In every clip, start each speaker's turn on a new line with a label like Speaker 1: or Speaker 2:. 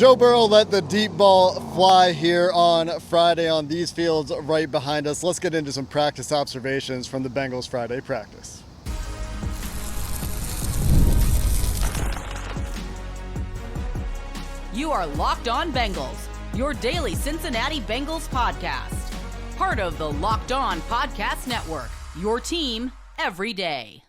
Speaker 1: Joe Burrow let the deep ball fly here on Friday on these fields right behind us. Let's get into some practice observations from the Bengals Friday practice.
Speaker 2: You are Locked On Bengals, your daily Cincinnati Bengals podcast. Part of the Locked On Podcast Network, your team every day.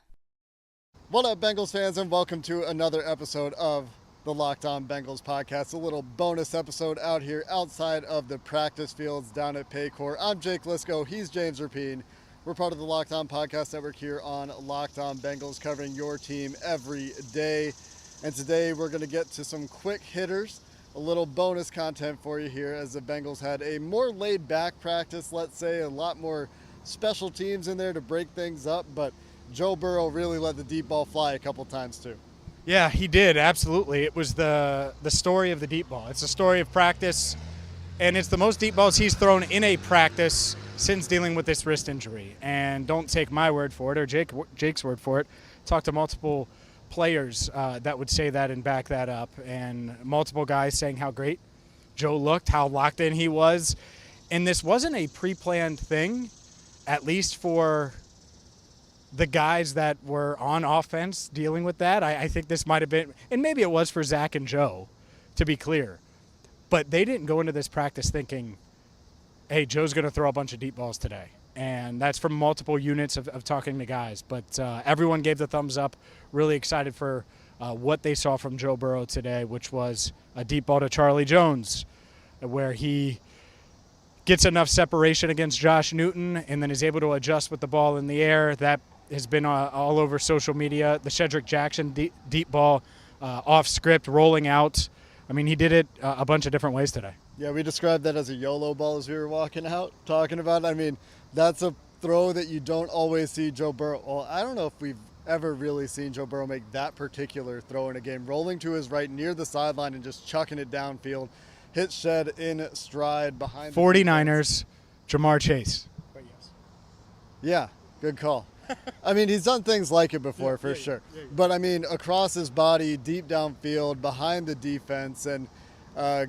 Speaker 1: What up, Bengals fans, and welcome to another episode of the Locked On Bengals podcast, a little bonus episode out here outside of the practice fields down at Paycor. I'm Jake Lisco. He's James Rapine. We're part of the Locked On Podcast Network here on Locked On Bengals, covering your team every day. And today we're going to get to some quick hitters, a little bonus content for you here, as the Bengals had a more laid-back practice, let's say, a lot more special teams in there to break things up, but Joe Burrow really let the deep ball fly a couple times too.
Speaker 3: Yeah, he did, absolutely. It was the story of the deep ball. It's a story of practice, and it's the most deep balls he's thrown in a practice since dealing with this wrist injury. And don't take my word for it or Jake's word for it. Talk to multiple players that would say that and back that up, and multiple guys saying how great Joe looked, how locked in he was. And this wasn't a pre-planned thing, at least for the guys that were on offense dealing with that. I think this might have been, and maybe it was for Zach and Joe, to be clear, but they didn't go into this practice thinking, hey, Joe's going to throw a bunch of deep balls today. And that's from multiple units of talking to guys. But everyone gave the thumbs up, really excited for what they saw from Joe Burrow today, which was a deep ball to Charlie Jones, where he gets enough separation against Josh Newton and then is able to adjust with the ball in the air. That has been all over social media. The Cedric Jackson deep ball off script, rolling out. I mean, he did it a bunch of different ways today.
Speaker 1: Yeah, we described that as a YOLO ball as we were walking out, talking about it. I mean, that's a throw that you don't always see Joe Burrow. Well, I don't know if we've ever really seen Joe Burrow make that particular throw in a game. Rolling to his right near the sideline and just chucking it downfield. Hit shed in stride behind
Speaker 3: 49ers, Jamar Chase. But yes.
Speaker 1: Yeah, good call. I mean, he's done things like it before, for sure. But, I mean, across his body, deep downfield, behind the defense. And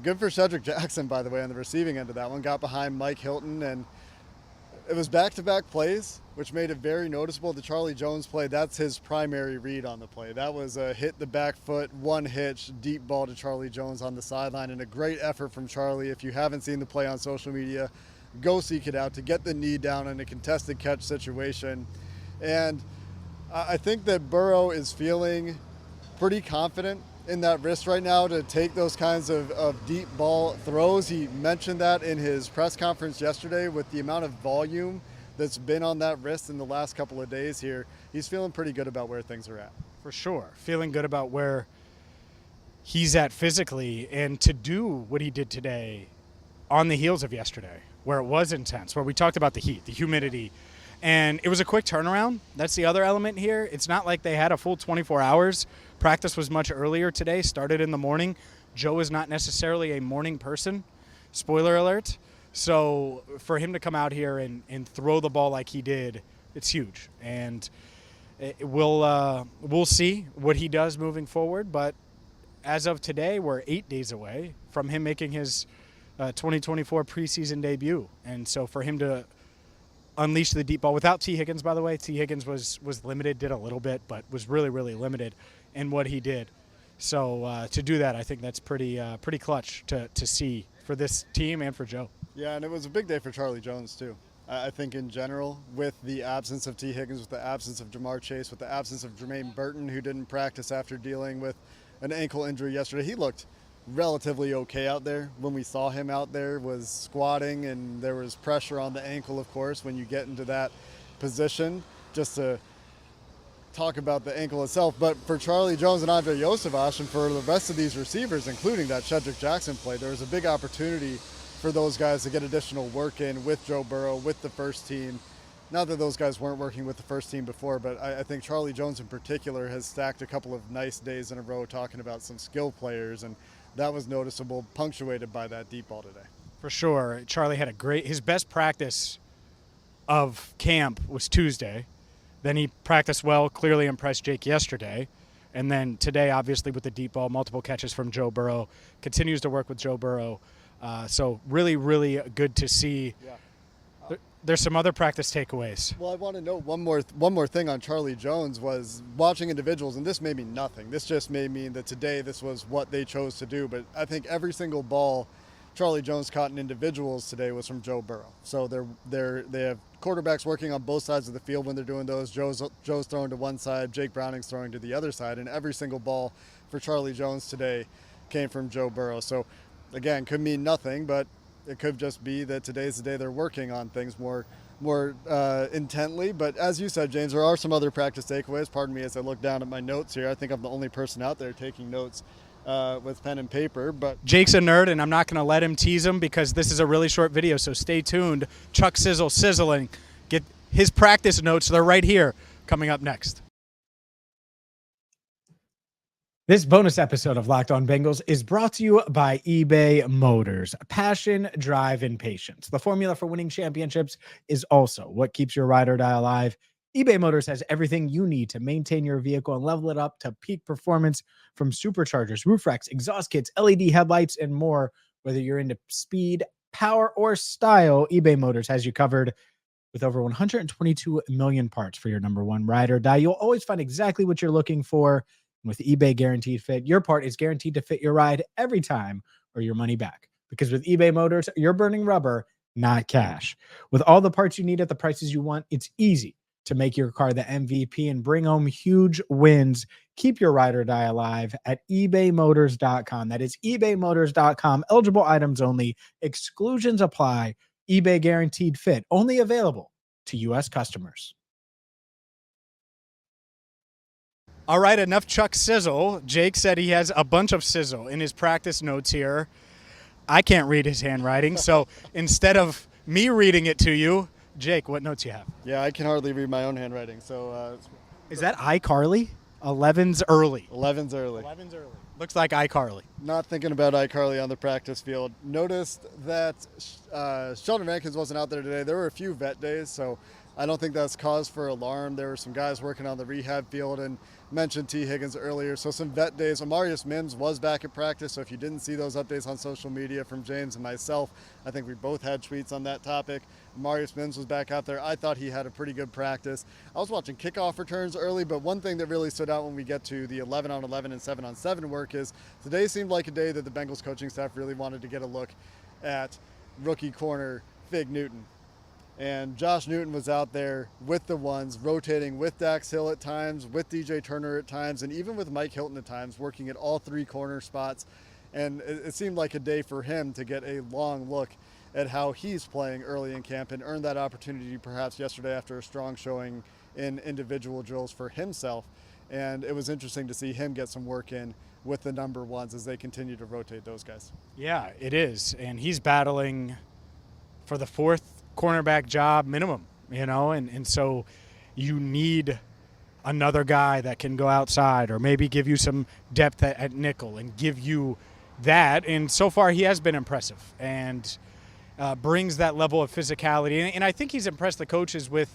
Speaker 1: good for Cedric Jackson, by the way, on the receiving end of that one. Got behind Mike Hilton, and it was back-to-back plays, which made it very noticeable. The Charlie Jones play, that's his primary read on the play. That was a hit the back foot, one hitch, deep ball to Charlie Jones on the sideline, and a great effort from Charlie. If you haven't seen the play on social media, go seek it out to get the knee down in a contested catch situation. And I think that Burrow is feeling pretty confident in that wrist right now to take those kinds of deep ball throws. He mentioned that in his press conference yesterday with the amount of volume that's been on that wrist in the last couple of days here. He's feeling pretty good about where things are at.
Speaker 3: For sure. Feeling good about where he's at physically, and to do what he did today on the heels of yesterday, where it was intense, where we talked about the heat, the humidity, and it was a quick turnaround. That's the other element here. It's not like they had a full 24 hours. Practice was much earlier today, started in the morning. Joe is not necessarily a morning person, spoiler alert. So for him to come out here and throw the ball like he did, it's huge. And we'll see what he does moving forward. But as of today, we're 8 days away from him making his 2024 preseason debut. And so for him to unleash the deep ball without T. Higgins, by the way. T. Higgins was limited, did a little bit, but was really, really limited in what he did. So to do that, I think that's pretty clutch to see for this team and for Joe.
Speaker 1: Yeah, and it was a big day for Charlie Jones, too. I think in general, with the absence of T. Higgins, with the absence of Jamar Chase, with the absence of Jermaine Burton, who didn't practice after dealing with an ankle injury yesterday, he looked relatively okay out there. When we saw him out there, was squatting, and there was pressure on the ankle, of course, when you get into that position, just to talk about the ankle itself. But for Charlie Jones and Andre Yosevich, and for the rest of these receivers, including that Cedric Jackson play, there was a big opportunity for those guys to get additional work in with Joe Burrow, with the first team. Not that those guys weren't working with the first team before, but I think Charlie Jones in particular has stacked a couple of nice days in a row talking about some skill players, and that was noticeable, punctuated by that deep ball today.
Speaker 3: For sure. Charlie had his best practice of camp was Tuesday. Then he practiced well, clearly impressed Jake yesterday. And then today, obviously, with the deep ball, multiple catches from Joe Burrow, continues to work with Joe Burrow. So really, really good to see. Yeah. There's some other practice takeaways.
Speaker 1: Well, I want to note one more thing on Charlie Jones was watching individuals, and this may mean nothing. This just may mean that today this was what they chose to do. But I think every single ball Charlie Jones caught in individuals today was from Joe Burrow. So they have quarterbacks working on both sides of the field when they're doing those. Joe's throwing to one side, Jake Browning's throwing to the other side, and every single ball for Charlie Jones today came from Joe Burrow. So again, could mean nothing, but it could just be that today's the day they're working on things more intently. But as you said, James, there are some other practice takeaways. Pardon me as I look down at my notes here. I think I'm the only person out there taking notes with pen and paper. But
Speaker 3: Jake's a nerd, and I'm not going to let him tease him because this is a really short video, so stay tuned. Chuck Sizzle sizzling. Get his practice notes. They're right here coming up next.
Speaker 4: This bonus episode of Locked On Bengals is brought to you by eBay Motors. Passion, drive, and patience. The formula for winning championships is also what keeps your ride or die alive. eBay Motors has everything you need to maintain your vehicle and level it up to peak performance, from superchargers, roof racks, exhaust kits, LED headlights, and more. Whether you're into speed, power, or style, eBay Motors has you covered. With over 122 million parts for your number one ride or die, you'll always find exactly what you're looking for. With eBay Guaranteed Fit, your part is guaranteed to fit your ride every time or your money back. Because with eBay Motors, you're burning rubber, not cash. With all the parts you need at the prices you want, it's easy to make your car the MVP and bring home huge wins. Keep your ride or die alive at ebaymotors.com. That is ebaymotors.com. Eligible items only. Exclusions apply. eBay Guaranteed Fit, only available to U.S. customers.
Speaker 3: All right, enough Chuck Sizzle. Jake said he has a bunch of sizzle in his practice notes here. I can't read his handwriting, so instead of me reading it to you, Jake, what notes you have?
Speaker 1: yeah, I can hardly read my own handwriting. So
Speaker 3: Is that iCarly? 11's early.
Speaker 1: 11's early.
Speaker 3: 11's early. Looks like iCarly.
Speaker 1: Not thinking about iCarly on the practice field. Noticed that Sheldon Rankins wasn't out there today. There were a few vet days, so I don't think that's cause for alarm. There were some guys working on the rehab field, and mentioned T. Higgins earlier. So some vet days. Amarius Mims was back at practice. So if you didn't see those updates on social media from James and myself, I think we both had tweets on that topic. Amarius Mims was back out there. I thought he had a pretty good practice. I was watching kickoff returns early, but one thing that really stood out when we get to the 11-on-11 and 7-on-7 work is today seemed like a day that the Bengals coaching staff really wanted to get a look at rookie corner Fig Newton. And Josh Newton was out there with the ones, rotating with Dax Hill at times, with DJ Turner at times, and even with Mike Hilton at times, working at all three corner spots. And it seemed like a day for him to get a long look at how he's playing early in camp and earned that opportunity perhaps yesterday after a strong showing in individual drills for himself. And it was interesting to see him get some work in with the number ones as they continue to rotate those guys.
Speaker 3: Yeah, it is. And he's battling for the fourth cornerback job minimum, and so you need another guy that can go outside or maybe give you some depth at nickel and give you that. And so far he has been impressive and brings that level of physicality. And I think he's impressed the coaches with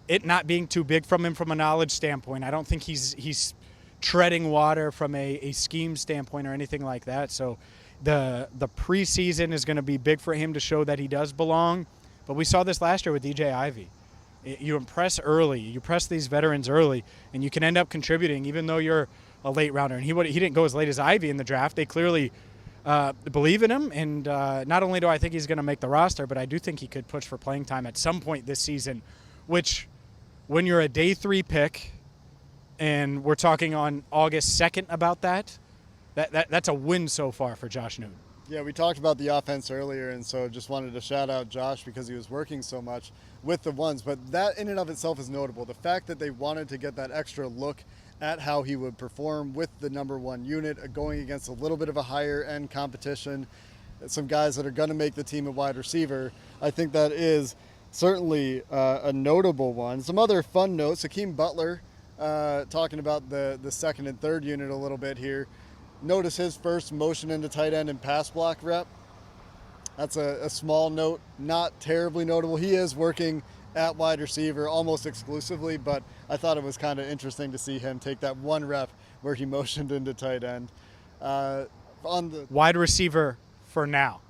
Speaker 3: it not being too big from him from a knowledge standpoint. I don't think he's treading water from a scheme standpoint or anything like that. So the preseason is going to be big for him to show that he does belong. But we saw this last year with DJ Ivey. You impress early. You press these veterans early, and you can end up contributing even though you're a late rounder. And he didn't go as late as Ivey in the draft. They clearly believe in him. And not only do I think he's going to make the roster, but I do think he could push for playing time at some point this season, which when you're a day 3 pick, and we're talking on August 2nd about that's a win so far for Josh Newton.
Speaker 1: Yeah, we talked about the offense earlier, and so just wanted to shout out Josh because he was working so much with the ones. But that in and of itself is notable. The fact that they wanted to get that extra look at how he would perform with the number one unit, going against a little bit of a higher end competition, some guys that are going to make the team a wide receiver. I think that is certainly a notable one. Some other fun notes, Hakeem Butler talking about the second and third unit a little bit here. Notice his first motion into tight end and pass block rep. That's a small note, not terribly notable. He is working at wide receiver almost exclusively, but I thought it was kind of interesting to see him take that one rep where he motioned into tight end. On the
Speaker 3: wide receiver for now.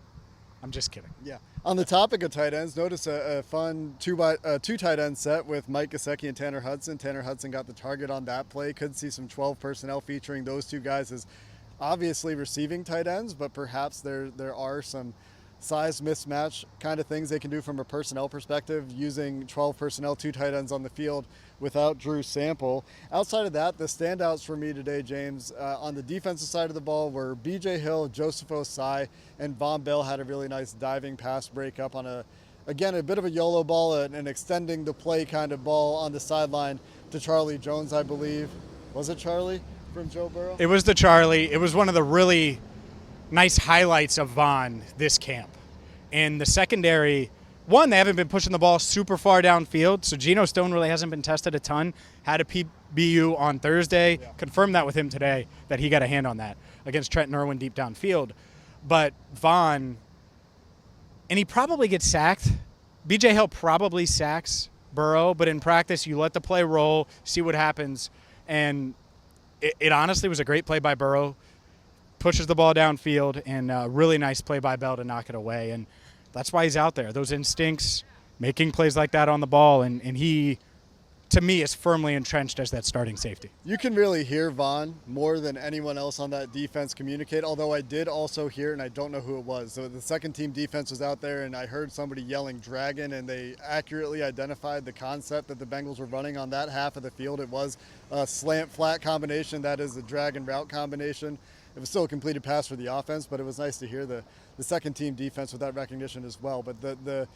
Speaker 3: I'm just kidding.
Speaker 1: Yeah. On the topic of tight ends, notice a fun two tight end set with Mike Gesicki and Tanner Hudson. Tanner Hudson got the target on that play. Could see some 12 personnel featuring those two guys as obviously receiving tight ends, but perhaps there are some size mismatch kind of things they can do from a personnel perspective using 12 personnel, 2 tight ends on the field without Drew Sample. Outside of that, the standouts for me today, James, on the defensive side of the ball were B.J. Hill, Joseph Osai, and Von Bell had a really nice diving pass break up on a bit of a YOLO ball, an extending the play kind of ball on the sideline to Charlie Jones, I believe. Was it Charlie from Joe Burrow?
Speaker 3: It was the Charlie. It was one of the really nice highlights of Von this camp. And the secondary, one, they haven't been pushing the ball super far downfield, so Geno Stone really hasn't been tested a ton. Had a PBU on Thursday. Yeah. Confirmed that with him today, that he got a hand on that against Trenton Irwin deep downfield. But Von, and he probably gets sacked. B.J. Hill probably sacks Burrow, but in practice you let the play roll, see what happens. And it honestly was a great play by Burrow. Pushes the ball downfield, and a really nice play by Bell to knock it away. And that's why he's out there. Those instincts, making plays like that on the ball, and he, to me, is firmly entrenched as that starting safety.
Speaker 1: You can really hear Von more than anyone else on that defense communicate, although I did also hear, and I don't know who it was, so the second team defense was out there, and I heard somebody yelling dragon, and they accurately identified the concept that the Bengals were running on that half of the field. It was a slant-flat combination. That is the dragon route combination. It was still a completed pass for the offense, but it was nice to hear the second team defense with that recognition as well. But the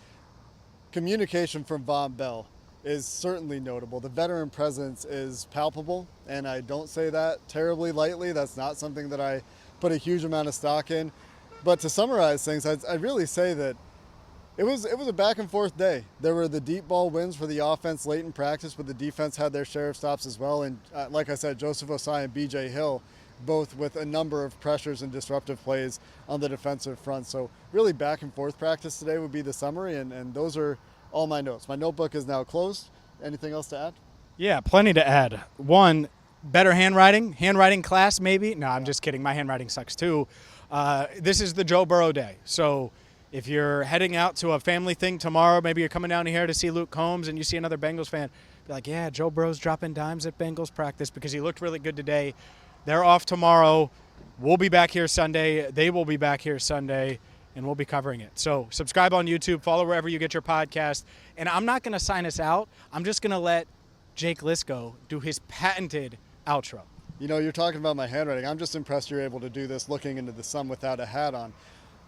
Speaker 1: communication from Von Bell is certainly notable. The veteran presence is palpable, and I don't say that terribly lightly. That's not something that I put a huge amount of stock in. But to summarize things, I'd really say that it was a back and forth day. There were the deep ball wins for the offense late in practice, but the defense had their share of stops as well. And like I said, Joseph Osai and B.J. Hill, both with a number of pressures and disruptive plays on the defensive front. So really back and forth practice today would be the summary, and those are all my notes. My notebook is now closed. Anything else to add?
Speaker 3: Yeah, plenty to add. One, better handwriting class maybe. No, I'm just kidding. My handwriting sucks too. This is the Joe Burrow day. So if you're heading out to a family thing tomorrow, maybe you're coming down here to see Luke Combs and you see another Bengals fan, be like, yeah, Joe Burrow's dropping dimes at Bengals practice because he looked really good today. They're off tomorrow. We'll be back here Sunday. They will be back here Sunday, and we'll be covering it. So subscribe on YouTube, follow wherever you get your podcast. And I'm not going to sign us out. I'm just going to let Jake Lisco do his patented outro.
Speaker 1: You know, you're talking about my handwriting. I'm just impressed you're able to do this looking into the sun without a hat on.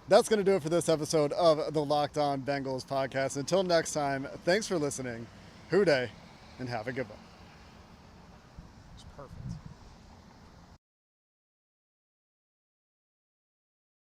Speaker 1: That's going to do it for this episode of the Locked On Bengals podcast. Until next time, thanks for listening. Hoo day, and have a good one.